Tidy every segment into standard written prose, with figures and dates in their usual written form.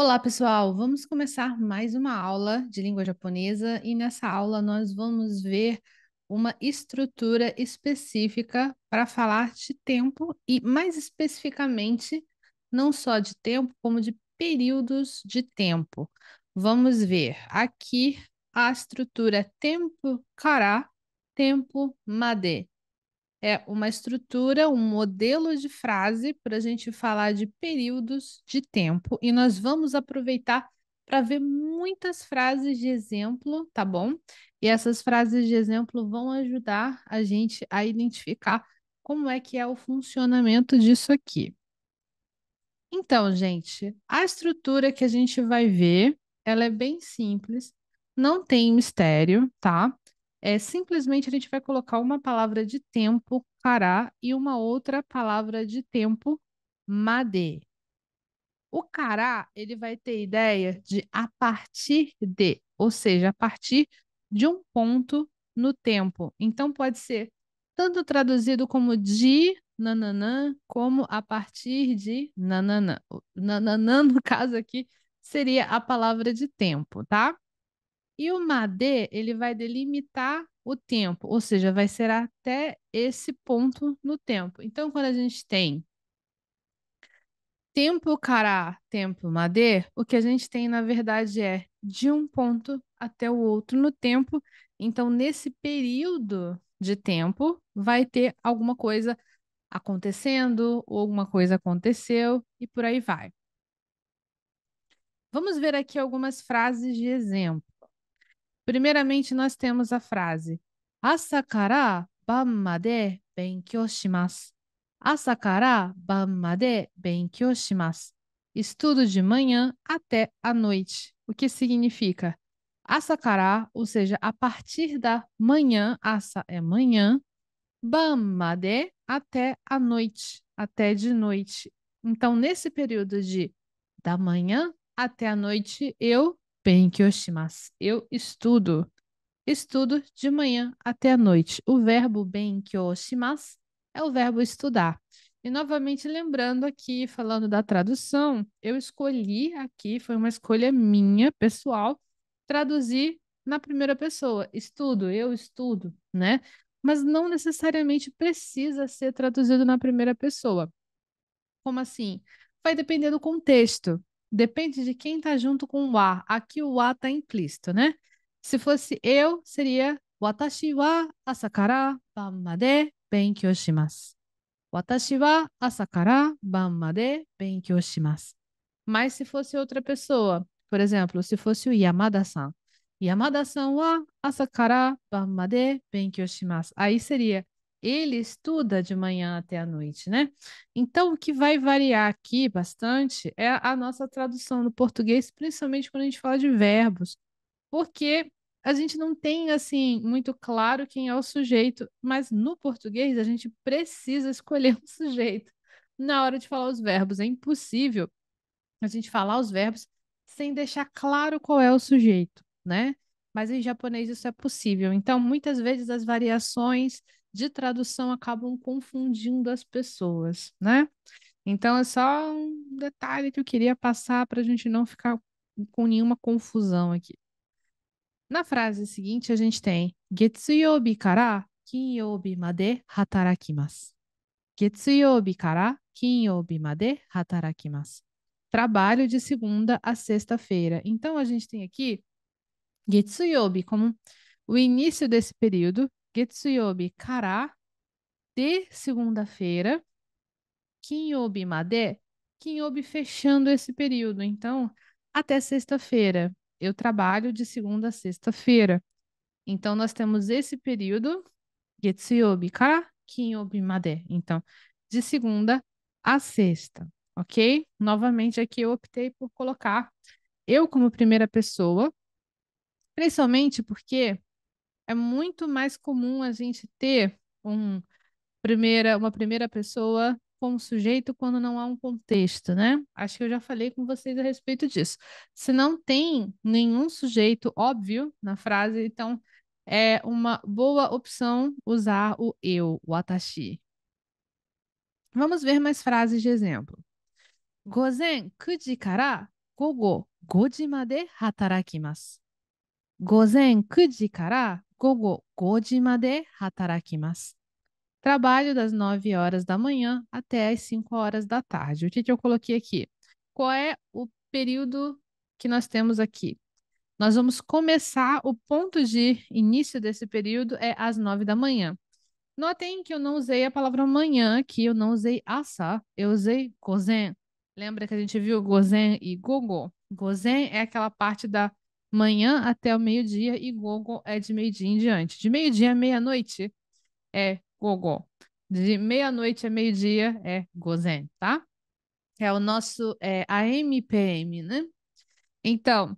Olá, pessoal! Vamos começar mais uma aula de língua japonesa e nessa aula nós vamos ver uma estrutura específica para falar de tempo e, mais especificamente, não só de tempo, como de períodos de tempo. Vamos ver aqui a estrutura tempo kara, tempo made. É uma estrutura, um modelo de frase para a gente falar de períodos de tempo e nós vamos aproveitar para ver muitas frases de exemplo, tá bom? E essas frases de exemplo vão ajudar a gente a identificar como é que é o funcionamento disso aqui. Então, gente, a estrutura que a gente vai ver, ela é bem simples, não tem mistério, tá? É simplesmente a gente vai colocar uma palavra de tempo, cará, e uma outra palavra de tempo, made. O cará, ele vai ter ideia de a partir de, ou seja, a partir de um ponto no tempo. Então, pode ser tanto traduzido como de nananã, como a partir de nananã. O nananã, no caso aqui, seria a palavra de tempo, tá? E o made, ele vai delimitar o tempo, ou seja, vai ser até esse ponto no tempo. Então, quando a gente tem tempo cará, tempo madê, o que a gente tem, na verdade, é de um ponto até o outro no tempo. Então, nesse período de tempo, vai ter alguma coisa acontecendo, ou alguma coisa aconteceu, e por aí vai. Vamos ver aqui algumas frases de exemplo. Primeiramente, nós temos a frase Asa kara ban made benkyou shimasu. Asa kara ban made benkyou shimasu. Estudo de manhã até a noite. O que significa? Asa kara, ou seja, a partir da manhã, asa é manhã, ban made até a noite, até de noite. Então, nesse período de da manhã até a noite, eu benkyou shimasu. Eu estudo. Estudo de manhã até a noite. O verbo benkyou shimasu é o verbo estudar. E novamente lembrando aqui, falando da tradução, eu escolhi aqui, foi uma escolha minha, pessoal, traduzir na primeira pessoa. Estudo, eu estudo, né? Mas não necessariamente precisa ser traduzido na primeira pessoa. Como assim? Vai depender do contexto. Depende de quem está junto com o a. Aqui o a está implícito, né? Se fosse eu, seria Watashi wa asa kara ban made benkyou shimasu. Watashi wa asa kara ban made benkyou shimasu. Mas se fosse outra pessoa, por exemplo, se fosse o Yamada-san. Yamada-san wa asa kara ban made benkyou shimasu. Aí seria ele estuda de manhã até a noite, né? Então, o que vai variar aqui bastante é a nossa tradução no português, principalmente quando a gente fala de verbos, porque a gente não tem, assim, muito claro quem é o sujeito, mas no português a gente precisa escolher um sujeito na hora de falar os verbos. É impossível a gente falar os verbos sem deixar claro qual é o sujeito, né? Mas em japonês isso é possível. Então, muitas vezes as variações de tradução acabam confundindo as pessoas, né? Então, é só um detalhe que eu queria passar para a gente não ficar com nenhuma confusão aqui. Na frase seguinte, a gente tem Getsuyobi kara Kinyoubi made hatarakimasu. Getsuyobi kara Kinyoubi made hatarakimasu. Trabalho de segunda a sexta-feira. Então, a gente tem aqui Getsuyobi como o início desse período. Getsuyobi kara, de segunda-feira. Kinyobi made, Kinyobi fechando esse período. Então, até sexta-feira. Eu trabalho de segunda a sexta-feira. Então, nós temos esse período, Getsuyobi kara Kinyobi made. Então, de segunda a sexta, ok? Novamente, aqui eu optei por colocar eu como primeira pessoa, principalmente porque é muito mais comum a gente ter uma primeira pessoa com sujeito quando não há um contexto, né? Acho que eu já falei com vocês a respeito disso. Se não tem nenhum sujeito óbvio na frase, então é uma boa opção usar o eu, o watashi. Vamos ver mais frases de exemplo. 午前9時から午後5時まで働きます。午前9時から午後5時まで働きます。Trabalho das 9 horas da manhã até as 5 horas da tarde. O que que eu coloquei aqui? Qual é o período que nós temos aqui? Nós vamos começar, o ponto de início desse período é às 9 da manhã. Notem que eu não usei a palavra manhã aqui, eu não usei asa, eu usei gozen. Lembra que a gente viu gozen e gogo? Gozen é aquela parte da manhã até o meio-dia e gogo é de meio-dia em diante. De meio-dia à meia-noite é gogo. De meia-noite a meio-dia é gozen, tá? É o nosso AM/PM, né? Então,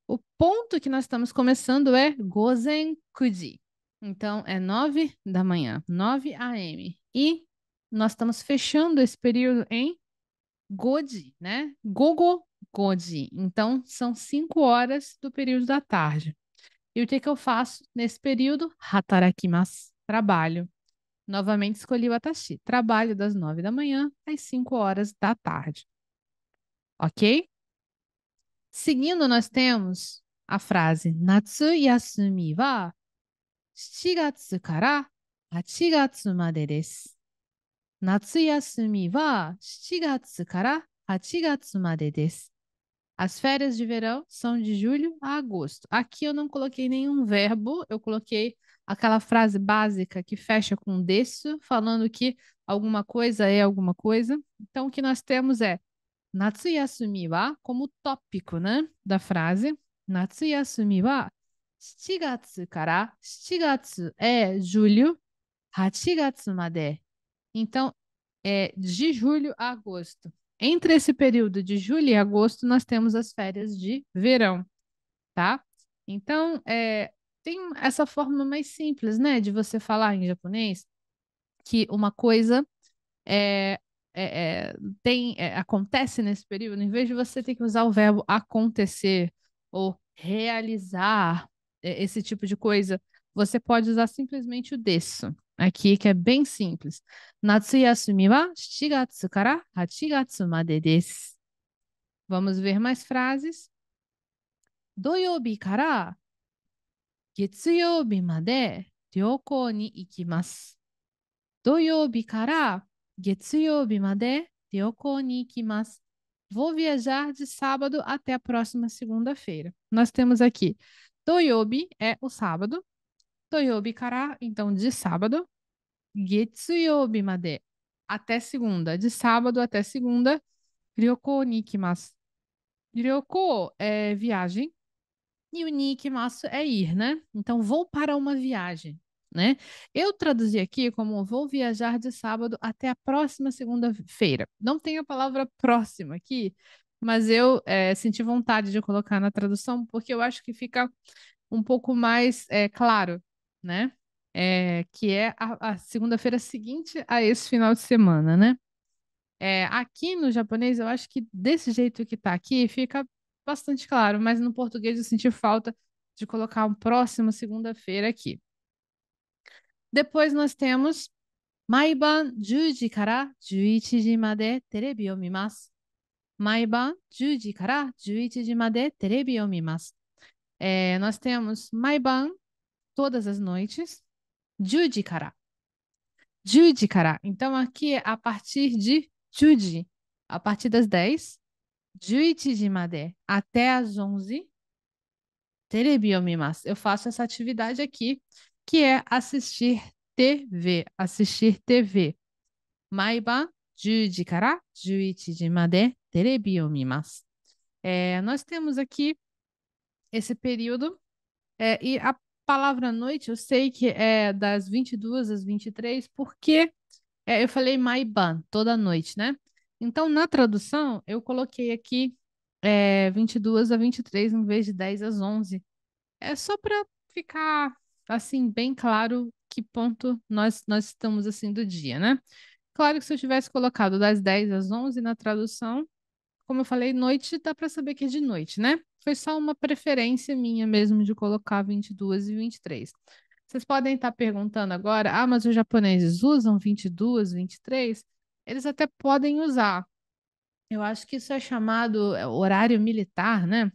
o ponto que nós estamos começando é Gozen Kuji. Então, é 9 da manhã, 9 a.m. E nós estamos fechando esse período em Goji, né? Gogo Goji. Então, são 5 horas do período da tarde. E o que que eu faço nesse período? Hatarakimasu. Trabalho. Novamente escolhi o Atashi. Trabalho das 9 da manhã às 5 horas da tarde. Ok? Seguindo, nós temos a frase Natsu yasumi wa 7月から8月までです。夏休みは7月から8月までです。As férias de verão são de julho a agosto. Aqui eu não coloquei nenhum verbo, eu coloquei aquela frase básica que fecha com desu, falando que alguma coisa é alguma coisa. Então, o que nós temos é Natsu yasumi wa como tópico, né, da frase. Natsu yasumi wa 7月から7月é julho, 8月まで. Então, é de julho a agosto. Entre esse período de julho e agosto, nós temos as férias de verão, tá? Então, tem essa forma mais simples, né, de você falar em japonês, que uma coisa é, acontece nesse período, em vez de você ter que usar o verbo acontecer ou realizar esse tipo de coisa, você pode usar simplesmente o desu aqui, que é bem simples. Natsu yasumi wa 7月から8月までです。Vamos ver mais frases. 土曜日から月曜日まで旅行に行きます。土曜日から月曜日まで旅行に行きます。Vou viajar de sábado até a próxima segunda-feira. Nós temos aqui Toyobi é o sábado. Toyobi kara, então de sábado. Getsuyobi made, até segunda. De sábado até segunda. Ryoko ni ikimasu. Ryoko é viagem. E o ni ikimasu é ir, né? Então, vou para uma viagem, né? Eu traduzi aqui como vou viajar de sábado até a próxima segunda-feira. Não tem a palavra próxima aqui, mas eu senti vontade de colocar na tradução porque eu acho que fica um pouco mais claro, né? Que é a segunda-feira seguinte a esse final de semana, né? Aqui no japonês, eu acho que desse jeito que tá aqui, fica bastante claro, mas no português eu senti falta de colocar um próximo segunda-feira aqui. Depois nós temos Maiban 10時から11時までテレビを見ます。Maiban 10時から11時までテレビを見ます。Nós temos Maiban todas as noites, 10時から。10時から. Então aqui é a partir de 10時, a partir das 10. 11時まで até às 11, テレビを見ます. Eu faço essa atividade aqui, que é assistir TV, assistir TV. 毎晩10時から11時までテレビを見ます. Nós temos aqui esse período, e a palavra noite, eu sei que é das 22 às 23, porque eu falei Maiban, toda noite, né? Então, na tradução, eu coloquei aqui 22 a 23 em vez de 10 às 11. É só para ficar, assim, bem claro que ponto nós estamos, assim, do dia, né? Claro que se eu tivesse colocado das 10 às 11 na tradução, como eu falei, noite, dá para saber que é de noite, né? Foi só uma preferência minha mesmo de colocar 22 e 23. Vocês podem estar perguntando agora, mas os japoneses usam 22, 23? Eles até podem usar, Eu acho que isso é chamado horário militar, né?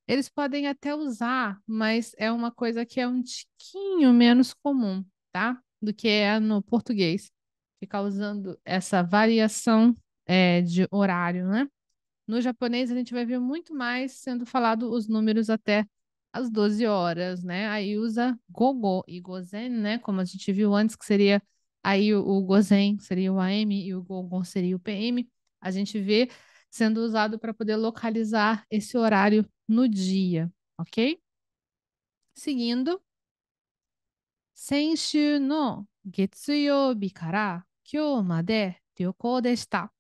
Eles podem até usar, mas é uma coisa que é um tiquinho menos comum, tá? Do que é no português. Ficar usando essa variação de horário, né? No japonês, a gente vai ver muito mais sendo falado os números até as 12 horas, né? Aí usa gogo e gozen, né? Como a gente viu antes, que seria aí o gozen seria o AM e o gogo seria o PM. A gente vê sendo usado para poder localizar esse horário no dia, ok? Seguindo, 先週の月曜日から今日まで旅行でした。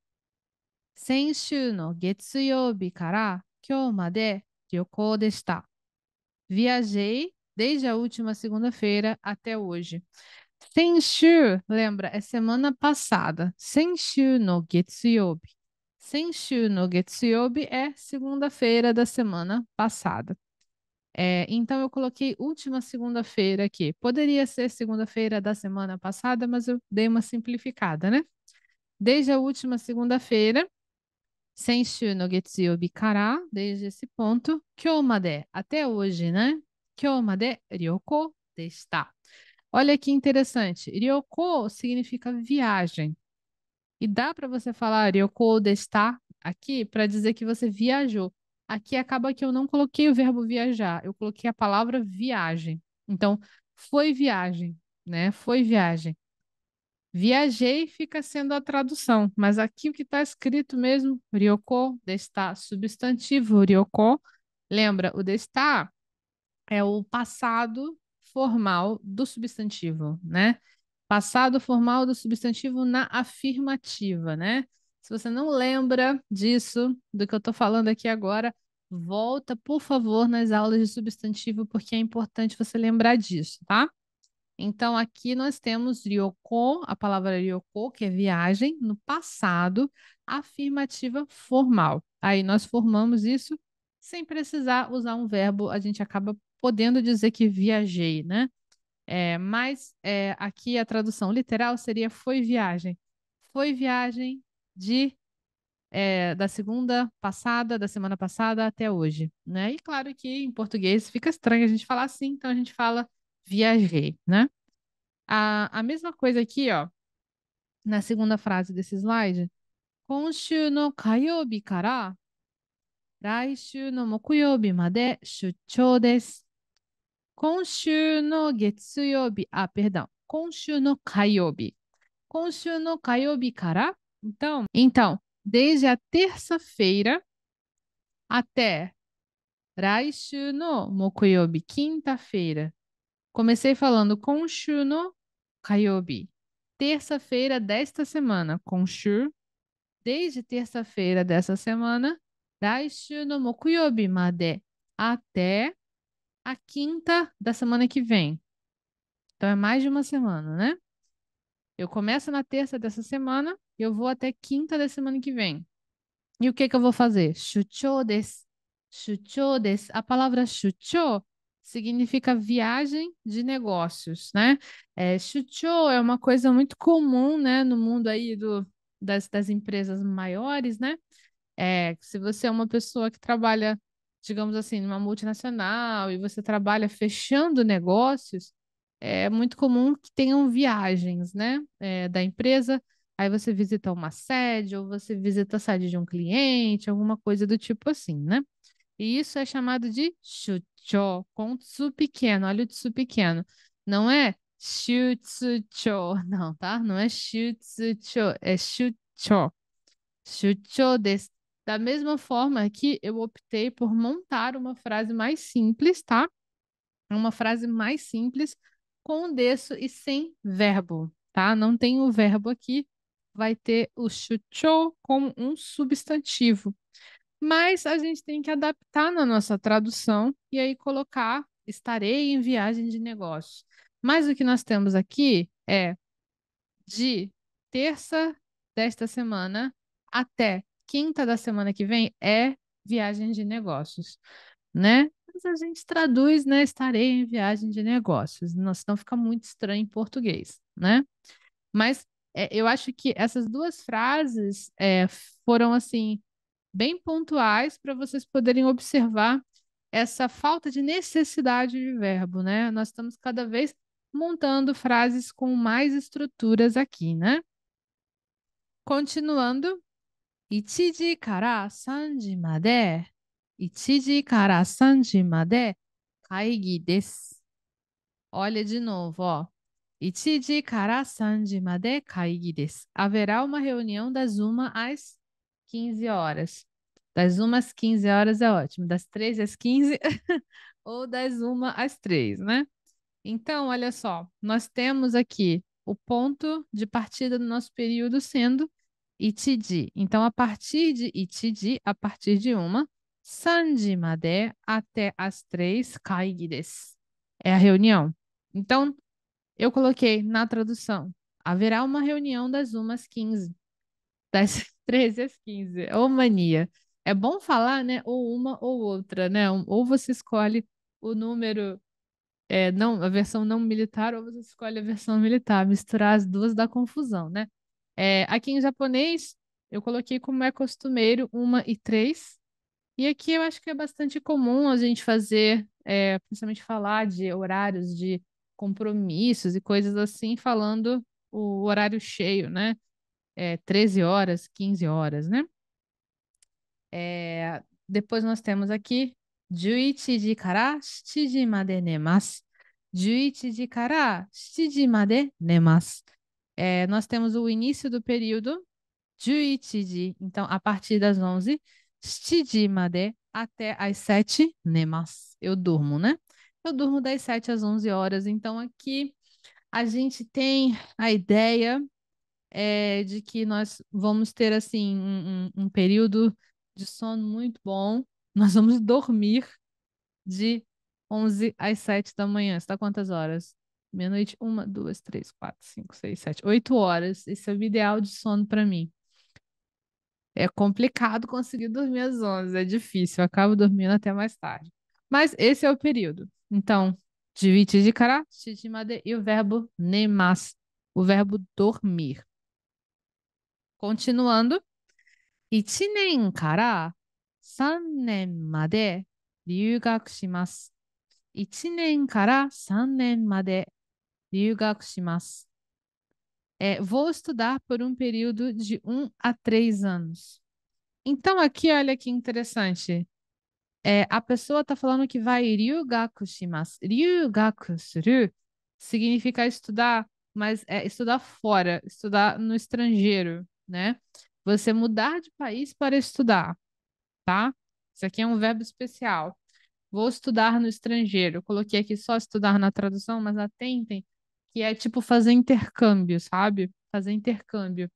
先週の月曜日から今日まで旅行でした。Viajei desde a última segunda-feira até hoje. Senshu, lembra, é semana passada. Senshu no Getsuyobi. Senshu no Getsuyobi é segunda-feira da semana passada. Então eu coloquei última segunda-feira aqui. Poderia ser segunda-feira da semana passada, mas eu dei uma simplificada, né? Desde a última segunda-feira, Senshu no Getsuyobi kara, desde esse ponto, kyomade, até hoje, né? Kyomade ryoko deshita. Olha que interessante. Ryoko significa viagem. E dá para você falar ryoko deshita aqui para dizer que você viajou. Aqui acaba que eu não coloquei o verbo viajar, eu coloquei a palavra viagem. Então, foi viagem, né? Foi viagem. Viajei fica sendo a tradução, mas aqui o que está escrito mesmo, ryoko desta, substantivo ryoko. Lembra, o desta é o passado formal do substantivo, né? Passado formal do substantivo na afirmativa, né? Se você não lembra disso, do que eu estou falando aqui agora, volta, por favor, nas aulas de substantivo, porque é importante você lembrar disso, tá? Então, aqui nós temos ryoko, a palavra ryoko, que é viagem, no passado, afirmativa formal. Aí nós formamos isso sem precisar usar um verbo, a gente acaba podendo dizer que viajei, né? Mas aqui a tradução literal seria foi viagem. Foi viagem da segunda passada, da semana passada até hoje, né? E claro que em português fica estranho a gente falar assim, então a gente fala viajei, né? A mesma coisa aqui, ó, na segunda frase desse slide. 今週の火曜日から来週の木曜日まで出張です。今週の月曜日、perdão. 今週の火曜日。今週の火曜日から、então, desde a terça-feira até 来週の木曜日, quinta-feira. Comecei falando 今週の火曜日. Terça-feira desta semana, 今週. Desde terça-feira dessa semana, 来週の木曜日まで até a quinta da semana que vem. Então é mais de uma semana, né? Eu começo na terça dessa semana e eu vou até quinta da semana que vem. E o que que eu vou fazer? Shuchou desu. Shuchou desu. A palavra shuchou significa viagem de negócios, né? Shuchou é uma coisa muito comum, né, no mundo aí das empresas maiores, né? Se você é uma pessoa que trabalha, digamos assim, numa multinacional e você trabalha fechando negócios, é muito comum que tenham viagens, né, da empresa. Aí você visita uma sede ou você visita a sede de um cliente, alguma coisa do tipo assim, né? E isso é chamado de shucho, com tsu pequeno. Olha o tsu pequeno. Não é shutsucho, não, tá? Não é shutsucho, é shucho. Shucho desu. Da mesma forma que eu optei por montar uma frase mais simples, tá? Uma frase mais simples com o desu e sem verbo, tá? Não tem o verbo aqui, vai ter o shucho como um substantivo. Mas a gente tem que adaptar na nossa tradução e aí colocar estarei em viagem de negócios. Mas o que nós temos aqui é de terça desta semana até quinta da semana que vem é viagem de negócios, né? Mas a gente traduz, né? Estarei em viagem de negócios, senão fica muito estranho em português, né? Mas eu acho que essas duas frases foram assim bem pontuais para vocês poderem observar essa falta de necessidade de verbo, né? Nós estamos cada vez montando frases com mais estruturas aqui, né? Continuando, 1時から3時まで、1時から3時まで会議です。Olha de novo, ó. 1時から3時まで会議です. Haverá uma reunião das 1 às 15 horas. Das 1 às 15 horas é ótimo. Das 3 às 15 ou das 1 às 3, né? Então, olha só, nós temos aqui o ponto de partida do nosso período sendo ichiji. Então, a partir de ichiji, a partir de 1, 3 made até as 3, kaigi desu. É a reunião. Então, eu coloquei na tradução: haverá uma reunião das 1 às 15, das 13 às 15. Ô, mania. É bom falar, né? Ou uma ou outra, né? Ou você escolhe o número, não, a versão não militar, ou você escolhe a versão militar. Misturar as duas dá confusão, né? Aqui em japonês, eu coloquei como é costumeiro 1 e 3. E aqui eu acho que é bastante comum a gente fazer, principalmente falar de horários de compromissos e coisas assim, falando o horário cheio, né? 13 horas, 15 horas, né? Depois nós temos aqui 11時から7時まで寝ます。11時から7時まで寝ます。Nós temos o início do período 11時, então a partir das 11, 7時まで até as 7, 寝ます. Eu durmo, né? Eu durmo das 7 às 11 horas. Então aqui a gente tem a ideia de que nós vamos ter assim um período de sono muito bom. Nós vamos dormir de 11 às 7 da manhã. Está quantas horas? Meia-noite, 1, 2, 3, 4, 5, 6, 7, 8 horas. Esse é o ideal de sono para mim. É complicado conseguir dormir às 11, é difícil, eu acabo dormindo até mais tarde. Mas esse é o período. Então, de kara, shichimade e o verbo nemas, o verbo dormir. Continuando, 1年から3年まで留学します。1年から3年まで留学します。Vou estudar por um período de 1 a 3 anos. Então, aqui, olha que interessante. A pessoa está falando que vai ryugaku shimasu. Ryugaku suru significa estudar, mas é estudar fora, estudar no estrangeiro, né? Você mudar de país para estudar, tá? Isso aqui é um verbo especial. Vou estudar no estrangeiro. Eu coloquei aqui só estudar na tradução, mas atentem que é tipo fazer intercâmbio, sabe? Fazer intercâmbio.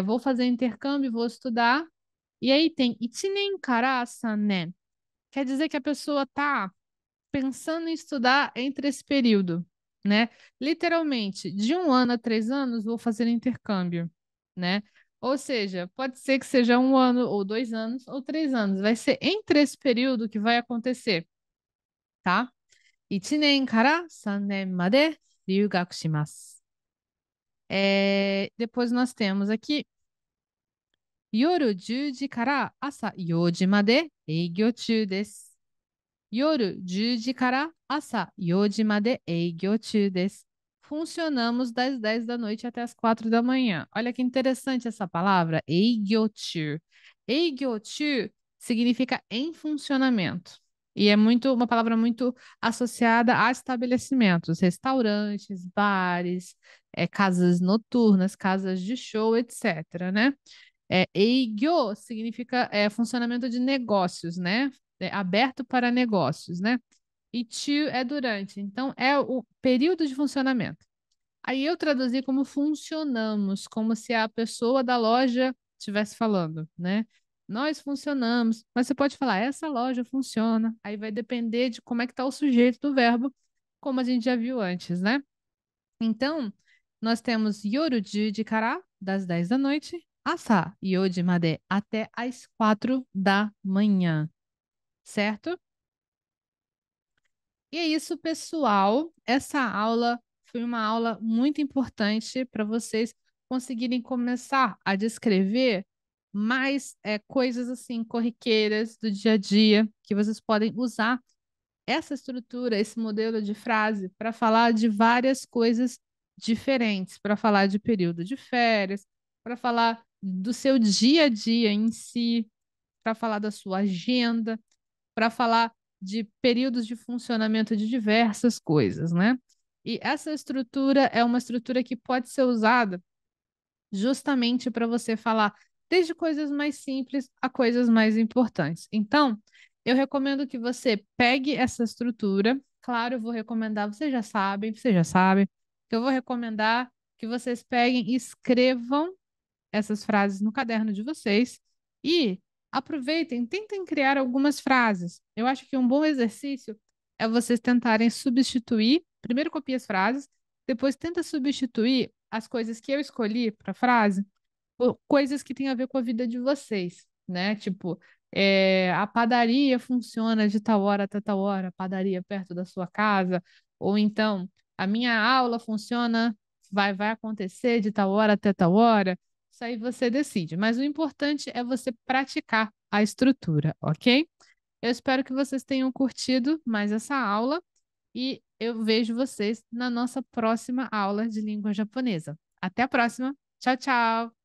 Vou fazer intercâmbio, vou estudar. E aí tem ichinen kara sanen. Quer dizer que a pessoa está pensando em estudar entre esse período, né? Literalmente, de 1 ano a 3 anos, vou fazer intercâmbio, né? Ou seja, pode ser que seja 1 ano, ou 2 anos, ou 3 anos. Vai ser entre esse período que vai acontecer, tá? 1年から3年まで留学します。Depois nós temos aqui 夜10時から朝4時まで営業中です。夜10時から朝4時まで営業中です。Funcionamos das 10 da noite até as 4 da manhã. Olha que interessante essa palavra, eigyochu. Eigyochu significa em funcionamento. E é uma palavra muito associada a estabelecimentos, restaurantes, bares, casas noturnas, casas de show, etc, né? Eigyo significa funcionamento de negócios, né? Aberto para negócios, né? E chu é durante, então é o período de funcionamento. Aí eu traduzi como funcionamos, como se a pessoa da loja estivesse falando, né? Nós funcionamos, mas você pode falar, essa loja funciona. Aí vai depender de como é que está o sujeito do verbo, como a gente já viu antes, né? Então, nós temos yoru de kara, das 10 da noite, asa yoji made, até as 4 da manhã, certo? E é isso, pessoal. Essa aula foi uma aula muito importante para vocês conseguirem começar a descrever mais coisas assim corriqueiras do dia a dia que vocês podem usar essa estrutura, esse modelo de frase para falar de várias coisas diferentes, para falar de período de férias, para falar do seu dia a dia em si, para falar da sua agenda, para falar de períodos de funcionamento de diversas coisas, né? E essa estrutura é uma estrutura que pode ser usada justamente para você falar desde coisas mais simples a coisas mais importantes. Então, eu recomendo que você pegue essa estrutura. Claro, eu vou recomendar, vocês já sabem, que eu vou recomendar que vocês peguem e escrevam essas frases no caderno de vocês e aproveitem, tentem criar algumas frases. Eu acho que um bom exercício é vocês tentarem substituir, primeiro copia as frases, depois tenta substituir as coisas que eu escolhi para a frase por coisas que têm a ver com a vida de vocês, né? Tipo, a padaria funciona de tal hora até tal hora, a padaria perto da sua casa, ou então a minha aula funciona, vai acontecer de tal hora até tal hora. Isso aí você decide, mas o importante é você praticar a estrutura, ok? Eu espero que vocês tenham curtido mais essa aula e eu vejo vocês na nossa próxima aula de língua japonesa. Até a próxima. Tchau, tchau.